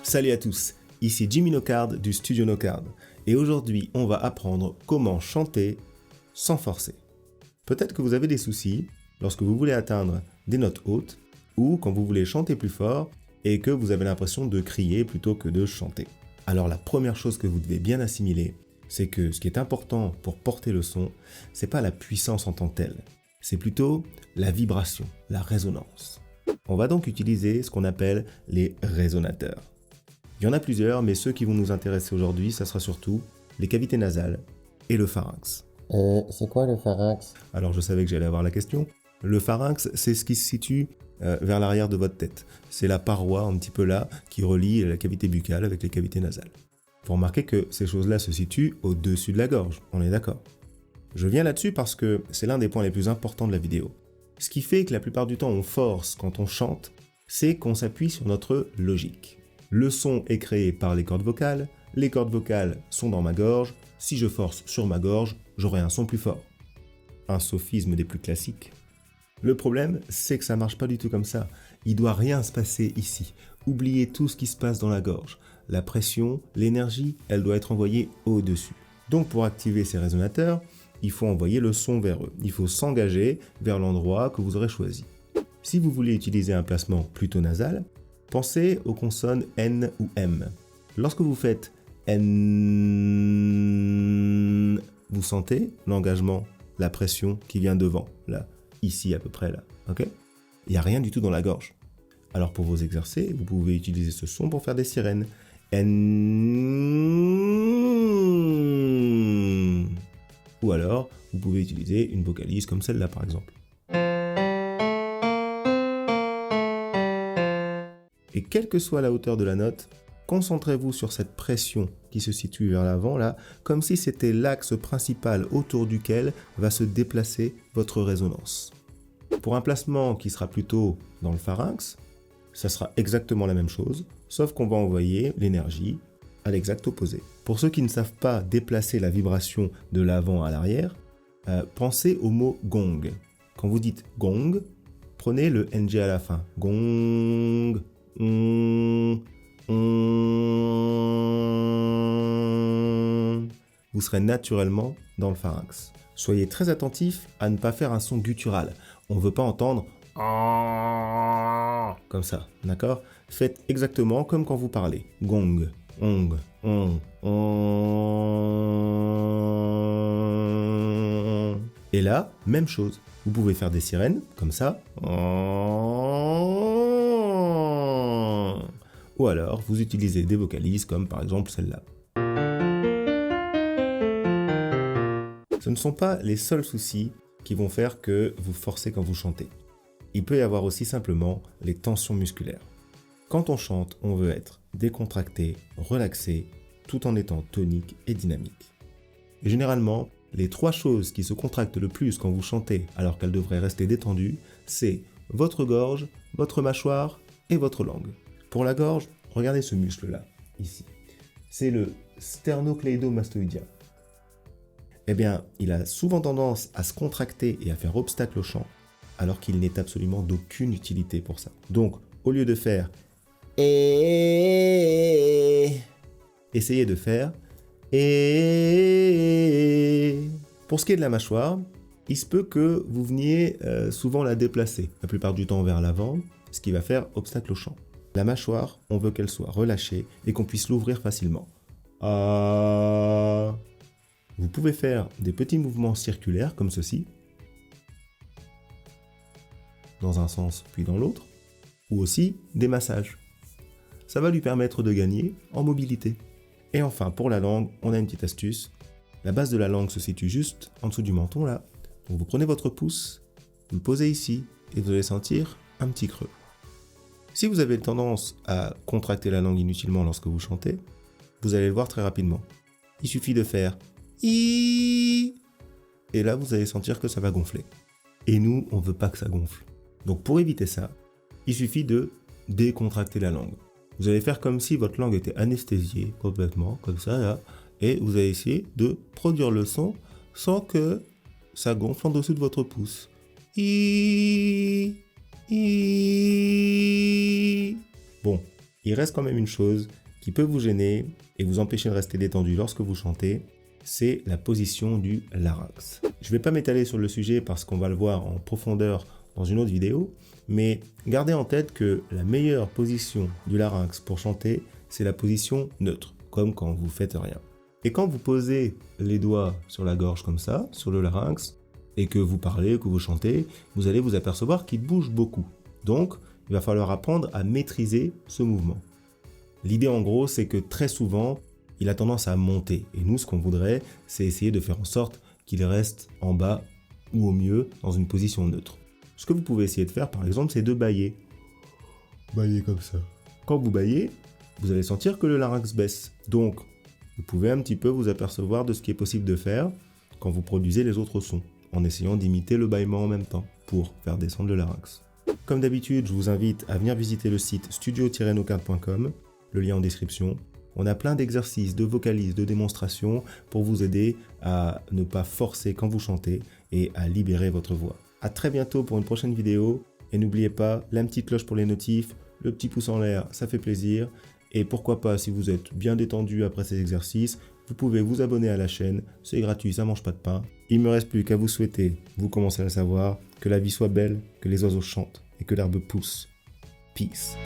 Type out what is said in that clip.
Salut à tous, ici Jimmy Nocard du Studio Nocard et aujourd'hui on va apprendre comment chanter sans forcer. Peut-être que vous avez des soucis lorsque vous voulez atteindre des notes hautes ou quand vous voulez chanter plus fort et que vous avez l'impression de crier plutôt que de chanter. Alors la première chose que vous devez bien assimiler, c'est que ce qui est important pour porter le son, c'est pas la puissance en tant que telle, c'est plutôt la vibration, la résonance. On va donc utiliser ce qu'on appelle les résonateurs. Il y en a plusieurs, mais ceux qui vont nous intéresser aujourd'hui, ça sera surtout les cavités nasales et le pharynx. C'est quoi le pharynx? Alors je savais que j'allais avoir la question. Le pharynx, c'est ce qui se situe vers l'arrière de votre tête. C'est la paroi un petit peu là qui relie la cavité buccale avec les cavités nasales. Vous remarquez que ces choses-là se situent au-dessus de la gorge, on est d'accord. Je viens là-dessus parce que c'est l'un des points les plus importants de la vidéo. Ce qui fait que la plupart du temps on force quand on chante, c'est qu'on s'appuie sur notre logique. Le son est créé par les cordes vocales sont dans ma gorge, si je force sur ma gorge, j'aurai un son plus fort. Un sophisme des plus classiques. Le problème, c'est que ça marche pas du tout comme ça. Il doit rien se passer ici. Oubliez tout ce qui se passe dans la gorge. La pression, l'énergie, elle doit être envoyée au-dessus. Donc pour activer ces résonateurs, il faut envoyer le son vers eux. Il faut s'engager vers l'endroit que vous aurez choisi. Si vous voulez utiliser un placement plutôt nasal, pensez aux consonnes N ou M. Lorsque vous faites N, vous sentez l'engagement, la pression qui vient devant, là, ici à peu près là, ok? Il n'y a rien du tout dans la gorge. Alors pour vous exercer, vous pouvez utiliser ce son pour faire des sirènes. N. Ou alors, vous pouvez utiliser une vocalise comme celle-là par exemple. Et quelle que soit la hauteur de la note, concentrez-vous sur cette pression qui se situe vers l'avant, là, comme si c'était l'axe principal autour duquel va se déplacer votre résonance. Pour un placement qui sera plutôt dans le pharynx, ça sera exactement la même chose, sauf qu'on va envoyer l'énergie à l'exact opposé. Pour ceux qui ne savent pas déplacer la vibration de l'avant à l'arrière, pensez au mot gong. Quand vous dites gong, prenez le ng à la fin. Gong. Vous serez naturellement dans le pharynx. Soyez très attentif à ne pas faire un son guttural. On ne veut pas entendre comme ça, d'accord? Faites exactement comme quand vous parlez. Gong, ong, ong, ong. Et là, même chose. Vous pouvez faire des sirènes, comme ça. Ou alors, vous utilisez des vocalises comme par exemple celle-là. Ce ne sont pas les seuls soucis qui vont faire que vous forcez quand vous chantez. Il peut y avoir aussi simplement les tensions musculaires. Quand on chante, on veut être décontracté, relaxé, tout en étant tonique et dynamique. Et généralement, les trois choses qui se contractent le plus quand vous chantez alors qu'elles devraient rester détendues, c'est votre gorge, votre mâchoire et votre langue. Pour la gorge, regardez ce muscle-là, ici. C'est le sternocleidomastoïdien. Eh bien, il a souvent tendance à se contracter et à faire obstacle au chant, alors qu'il n'est absolument d'aucune utilité pour ça. Donc, au lieu de faire essayez de faire Pour ce qui est de la mâchoire, il se peut que vous veniez souvent la déplacer, la plupart du temps vers l'avant, ce qui va faire obstacle au chant. La mâchoire, on veut qu'elle soit relâchée et qu'on puisse l'ouvrir facilement. Vous pouvez faire des petits mouvements circulaires comme ceci, dans un sens puis dans l'autre, ou aussi des massages. Ça va lui permettre de gagner en mobilité. Et enfin, pour la langue, on a une petite astuce. La base de la langue se situe juste en dessous du menton là. Donc vous prenez votre pouce, vous le posez ici et vous allez sentir un petit creux. Si vous avez tendance à contracter la langue inutilement lorsque vous chantez, vous allez le voir très rapidement. Il suffit de faire I et là vous allez sentir que ça va gonfler. Et nous, on ne veut pas que ça gonfle. Donc pour éviter ça, il suffit de décontracter la langue. Vous allez faire comme si votre langue était anesthésiée complètement, comme ça là, et vous allez essayer de produire le son sans que ça gonfle en dessous de votre pouce. I. Bon, il reste quand même une chose qui peut vous gêner et vous empêcher de rester détendu lorsque vous chantez, c'est la position du larynx. Je ne vais pas m'étaler sur le sujet parce qu'on va le voir en profondeur dans une autre vidéo, mais gardez en tête que la meilleure position du larynx pour chanter, c'est la position neutre, comme quand vous faites rien. Et quand vous posez les doigts sur la gorge comme ça, sur le larynx, et que vous parlez, que vous chantez, vous allez vous apercevoir qu'il bouge beaucoup. Donc, il va falloir apprendre à maîtriser ce mouvement. L'idée en gros, c'est que très souvent, il a tendance à monter. Et nous, ce qu'on voudrait, c'est essayer de faire en sorte qu'il reste en bas ou au mieux dans une position neutre. Ce que vous pouvez essayer de faire, par exemple, c'est de bâiller. Bâiller comme ça. Quand vous bâillez, vous allez sentir que le larynx baisse. Donc, vous pouvez un petit peu vous apercevoir de ce qui est possible de faire quand vous produisez les autres sons, en essayant d'imiter le bâillement en même temps pour faire descendre le larynx. Comme d'habitude, je vous invite à venir visiter le site studio-nocards.com, le lien en description. On a plein d'exercices, de vocalises, de démonstrations pour vous aider à ne pas forcer quand vous chantez et à libérer votre voix. À très bientôt pour une prochaine vidéo et n'oubliez pas la petite cloche pour les notifs, le petit pouce en l'air, ça fait plaisir. Et pourquoi pas, si vous êtes bien détendu après ces exercices, vous pouvez vous abonner à la chaîne, c'est gratuit, ça mange pas de pain. Il me reste plus qu'à vous souhaiter, vous commencez à le savoir, que la vie soit belle, que les oiseaux chantent et que l'herbe pousse. Peace.